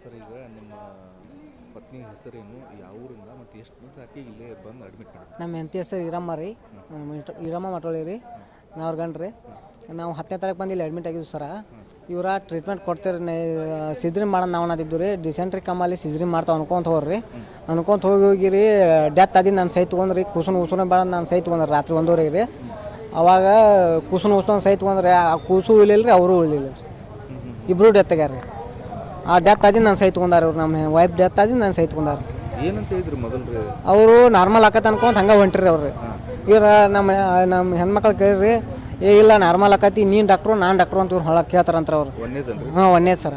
Sir ಈಗ ನಿಮ್ಮ ಪತ್ನಿ ಹೆಸರೇನು, ಯಾವ ಊರಿಂದ ಮತ್ತು ಎಷ್ಟು ದಿನ ಆಕೆಗೆ ಇಲ್ಲೇ ಬಂದು ಅಡ್ಮಿಟ್ ಮಾಡಿ? ನಮ್ಮ ಹೆಂಡತಿ ಹೆಸರು ಈರಮ್ಮ ರೀ, ಈರಮ್ಮ ಮಟೋಳಿ ರೀ, ನಾವು ಗಂಡ್ರಿ. ನಾವು 10ನೇ ತಾರೀಕು ಬಂದು ಇಲ್ಲಿ ಅಡ್ಮಿಟ್ ಆಗಿದ್ವಿ ಸರ. ಇವರ ಟ್ರೀಟ್ಮೆಂಟ್ ಕೊಡ್ತೀರಿ, ಸಿಜ್ರಿನ್ ಮಾಡೋದು ನಾವು ಅನ್ನೋದಿದ್ದು ರೀ. ಡಿಸೆಂಟ್ರಿ ಕಮ್ಮಲ್ಲಿ ಸಿಜ್ರಿನ್ ಮಾಡ್ತಾವೆ ಅನ್ಕೊಂತ ಹೋಗ್ರಿ. ಅನ್ಕೊಂತ ಹೋಗಿ ಡೆತ್ ಆದಿ ನಾನು ಸೈ ತೊಗೊಂಡ್ರಿ. ಕೂಸುನ ಬೇಡ ನಾನು ಸೈ ತೊಗೊಂಡ್ರಿ ರಾತ್ರಿ 1:30 ರೀ. ಅವಾಗ ಕೂಸುನ ಸೈ ತೊಗೊಂಡ್ರೆ ಆ ಕೂಸು ಉಳಿಲಿಲ್ಲ ರೀ, ಅವರು ಉಳಿಲಿಲ್ಲ ರೀ. ಇಬ್ಬರು ಡೆತ್ ಆಗ್ಯಾರ ರೀ. ಆ ಡೆತ್ ಆದಿ ನಾನು ಸೈ ತೊಗೊಂಡಾರ ಅವ್ರು. ನಮ್ಮ ವೈಫ್ ಡೆತ್ ಆದಿ ನಾನು ಸೈ ತೊಗೊಂಡಾರ. ಏನಂತ ಹೇಳಿದ್ರು ಮೊದಲು? ಅವರು ನಾರ್ಮಲ್ ಆಕತ್ ಅನ್ಕೊಂತ ಹಂಗೆ ಹೊಂಟ್ರಿ ಅವ್ರಿ. ಇವ್ರ ನಮ್ಮ ಹೆಣ್ಮಕ್ಳು ಕೇಳ್ರಿ, ಇಲ್ಲ ನಾರ್ಮಲ್ ಆಕತಿ, ನೀನು ಡಾಕ್ಟ್ರು ನಾನು ಡಾಕ್ಟ್ರು ಅಂತ ಇವ್ರು ಹೊಳಗೆ ಕೇಳ್ತಾರಂತ ಅವ್ರು. ಹಾಂ, ಒಂದೇದು ಸರ.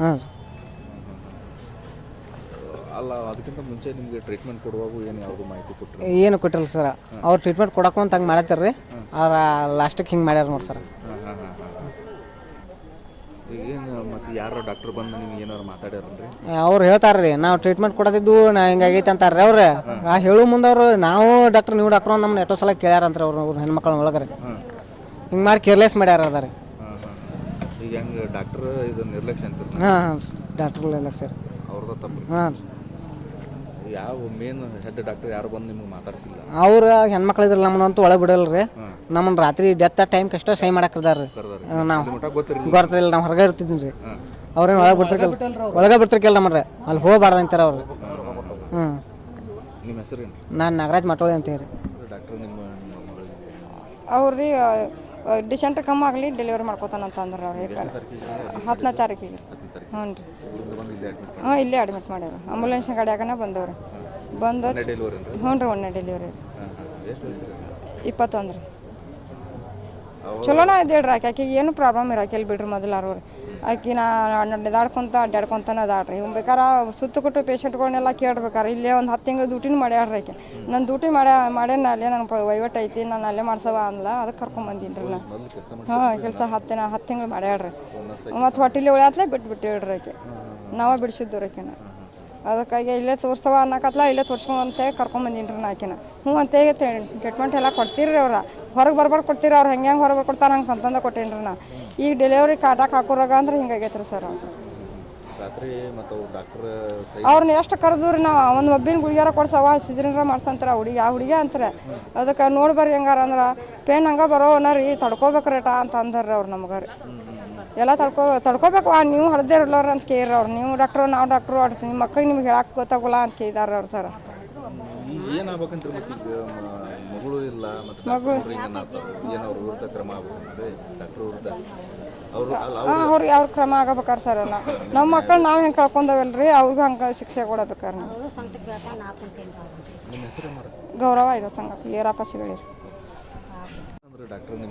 ಹಾಂ. ಅಲ್ಲ, ಅದಕ್ಕಿಂತ ಮುಂಚೆ ನಿಮಗೆ ಟ್ರೀಟ್ಮೆಂಟ್ ಕೊಡುವಾಗ ಏನು ಯಾವುದು ಮಾಹಿತಿ ಕೊಟ್ಟರು? ಏನು ಕೊಟ್ಟಿಲ್ಲ ಸರ. ಅವ್ರು ಟ್ರೀಟ್ಮೆಂಟ್ ಕೊಡಕ್ಕಂತ ಹಂಗೆ ಮಾಡತ್ತಾರ ರೀ. ಅವ್ರ ಲಾಸ್ಟಿಗೆ ಹಿಂಗೆ ಮಾಡ್ಯಾರ ನೋಡಿ ಸರ್. ಏನು ಮತ್ತು ಯಾರು ಡಾಕ್ಟರ್ ಬಂದು ನಿಮ್ಗೆ ಏನಾರು ಮಾತಾಡ್ಯಾರಲ್ರಿ? ಅವ್ರು ಹೇಳ್ತಾರೆ ರೀ, ನಾವು ಟ್ರೀಟ್ಮೆಂಟ್ ಕೊಡೋದಿದ್ದು ಹಿಂಗಾಗೈತೆ ಅಂತಾರೆ ರೀ ಅವ್ರು. ಹೇಳೋ ಮುಂದೆ ಅವರು ನಾವು ಡಾಕ್ಟ್ರ್ ನೀವು ಡಾಕ್ಟ್ರು ನಮ್ಮನ್ನ ಎಷ್ಟೋ ಸಲ ಕೇಳ್ಯಾರಂತಾರೆ ಅವ್ರು ಹೆಣ್ಮಕ್ಳ ಒಳಗರೆ. ಹಿಂಗೆ ಮಾಡಿ ಕೇರ್ಲೆಸ್ ಮಾಡ್ಯಾರ ಅದ ರೀ. ಈಗ ಹೆಂಗೆ ಡಾಕ್ಟ್ರ್ ಇದು ನಿರ್ಲಕ್ಷ್ಯ ಅಂತ? ಹಾಂ, ಡಾಕ್ಟ್ರ್ ನಿರ್ಲಕ್ಷ್ಯ ರೀ ಅವ್ರದ ತಪ್ಪು. ಹಾಂ. ಯಾವ ಮೇನ್ ಹೆಡ್ ಡಾಕ್ಟರ್ ಯಾರು ಬಂದು ನಿಮ್ಗೆ ಮಾತಾಡ್ಸಿಲ್ಲ? ಅವ್ರು ಹೆಣ್ಮಕ್ಳು ಇದ್ರಲ್ಲ ನಮ್ಮನ್ನಂತೂ ಒಳಗೆ ಬಿಡಲ್ಲ ರೀ. ನಮ್ಮನ್ನ ರಾತ್ರಿ ಡೆತ್ ಟೈಮ್ ಕಷ್ಟ ಸೈ ಮಾಡಾಕದಾರ ರೀ. ನಾವು ಗೊತ್ತಿರಲಿಲ್ಲ, ನಾವು ಹೊರಗೆ ಇರ್ತಿದ್ವಿ ರೀ. ಅವ್ರೇನು ಒಳಗೆ ಬಿಡ್ತಿರ್ಕಿಲ್ಲ ನಮ್ಮನ್ರಿ, ಅಲ್ಲಿ ಹೋಗ್ಬಾರ್ದು ಅಂತಾರೆ ಅವ್ರು. ಹ್ಞೂ. ನಿಮ್ಮ ಹೆಸರೇನು? ನಾನು ನಾಗರಾಜ್ ಮಟೋಳಿ ಅಂತ ಹೇಳಿ. ಡಾಕ್ಟ್ರ್ ನಿಮ್ಮ ಅವ್ರಿ ಡಿಸೆಂಟ್ರಿ ಕಮ್ಮಿ ಆಗಲಿ ಡೆಲಿವರಿ ಮಾಡ್ಕೋತಾನಂತ ಅಂದ್ರೆ ಅವ್ರು 10ನೇ ತಾರೀಕಿಗೆ. ಹ್ಞೂ ರೀ. ಹಾಂ, ಇಲ್ಲೇ ಅಡ್ಮಿಟ್ ಮಾಡ್ಯಾರ. ಆಂಬುಲೆನ್ಸ್ ಗಾಡಿಯಾಗನೇ ಬಂದವ್ರಿ. ಬಂದು ಹ್ಞೂ ರೀ, 1ನೇ ಡೆಲಿವರಿ. 21 ರೀ. ಚಲೋನ ಇದೆ ಹೇಳ್ರಿ. ಆಕೆಗೆ ಏನು ಪ್ರಾಬ್ಲಮ್ ಇರಾಕಿಲ್ಲ ಬಿಡ್ರಿ. ಮೊದಲಾರು ರೀ ಆಕಿನ ನೆದಾಡ್ಕೊಂತ ಅಡ್ಡಾಡ್ಕೊಂತಾನೆ ಅದಾಡ್ರಿ. ಇವ್ ಬೇಕಾರೆ ಸುತ್ತ ಕೊಟ್ಟು ಪೇಷಂಟ್ಗಳನ್ನೆಲ್ಲ ಕೇಳ್ಬೇಕಾರೆ ಇಲ್ಲೇ ಒಂದು 10 ತಿಂಗಳು ಡ್ಯೂಟಿನ ಮಾಡ್ಯಾಡ್ರಿ ಆಕೆ. ನಾನು ಡ್ಯೂಟಿ ಮಾಡ್ಯಾನ ಅಲ್ಲೇ ನನಗೆ ವಹಿವಾಟು ಐತಿ, ನಾನು ಅಲ್ಲೇ ಮಾಡ್ಸವ ಅಂದ್ಲ. ಅದಕ್ಕೆ ಕರ್ಕೊಂಬಂದೀನಿ ರೀ ನಾನು. ಹಾಂ, ಕೆಲಸ 10 ತಿಂಗಳು ಮಾಡ್ಯಾಡ್ರಿ. ಮತ್ತು ಹೊಟ್ಟಿಲಿ ಉಳಿಯತ್ಲೇ ಬಿಟ್ಟು ಹೇಳ್ರಿ ಆಕೆ. ನಾವೇ ಬಿಡಿಸಿದ್ದು ಆಕೆನ. ಅದಕ್ಕಾಗಿ ಇಲ್ಲೇ ತೋರ್ಸವ ಅನ್ನಕತ್ಲ, ಇಲ್ಲೇ ತೋರ್ಸ್ಕೊಂತ ಕರ್ಕೊಂಬಂದೀನಿ ರೀ ಆಕೆನ. ಹ್ಞೂ ಅಂತ ಟ್ರೀಟ್ಮೆಂಟ್ ಎಲ್ಲ ಕೊಡ್ತೀರಿ ಅವ್ರು. ಹೊರಗೆ ಬರ್ಬಾರ್ದು ಕೊಡ್ತೀರಿ ಅವ್ರು. ಹೆಂಗೆ ಹೊರಗೆ ಬರ್ಕೊಡ್ತಾರೆ ಹಂಗೆ ತಂತಂದ ಕೊಟ್ಟೇನಿ ರೀ ನಾ. ಈಗ ಡೆಲಿವರಿ ಕಾಟಾಕ್ ಹಾಕೋರಾಗ ಅಂದ್ರೆ ಹಿಂಗಾಗೈತೆ ರೀ ಸರ್. ಅವ್ರನ್ನ ಎಷ್ಟು ಕರೆದ್ರಿ ನಾವು. ಒಂದು ಒಬ್ಬಿನ ಗುಳಿಗಾರ ಕೊಡ್ಸವ, ಸಿಜ್ರಿನ್ರ ಮಾಡ್ಸಂತಾರ ಹುಡುಗಿ. ಆ ಹುಡುಗಿ ಅಂತಾರೆ. ಅದಕ್ಕೆ ನೋಡಿ ಬರ್ರಿ ಹೆಂಗಾರ ಅಂದ್ರೆ ಪೇನ್ ಹಂಗೆ ಬರೋವನ ರೀ, ತಡ್ಕೋಬೇಕ್ರೇಟ ಅಂತ ಅಂದಾರ್ರಿ ಅವ್ರು ನಮ್ಗೆ ರೀ. ಎಲ್ಲ ತಡ್ಕೋಬೇಕು. ನೀವು ಹಡ್ದೇ ಇರಲ್ಲವ್ರ ಅಂತ ಕೇಳ್ರಿ ಅವ್ರು. ನೀವು ಡಾಕ್ಟ್ರು ನಾವು ಡಾಕ್ಟ್ರು ಆಡ್ತೀವಿ, ನಿಮ್ಮ ಮಕ್ಕಳಿಗೆ ನಿಮ್ಗೆ ಹೇಳಕ್ಕೆ ಗೊತ್ತಾಗೋಲ್ಲ ಅಂತ ಕೇಳಿದಾರೆ ಅವ್ರು ಸರ್. ಮಗಳು ಇಲ್ಲ, ಅವ್ರಿಗೆ ಅವ್ರ ಕ್ರಮ ಆಗಬೇಕಾರೆ ಸರ್. ನಮ್ಮ ಮಕ್ಕಳು ನಾವು ಹೆಂಗೆ ಕಳ್ಕೊಂಡವಲ್ರಿ, ಅವ್ರಿಗೂ ಹಂಗೆ ಶಿಕ್ಷೆ ಕೊಡಬೇಕಾರೆ ನಾವು. ಗೌರವ ಇರೋ ಸಂಘ ಏರಪ್ಪ ಸಿಗಳಿ.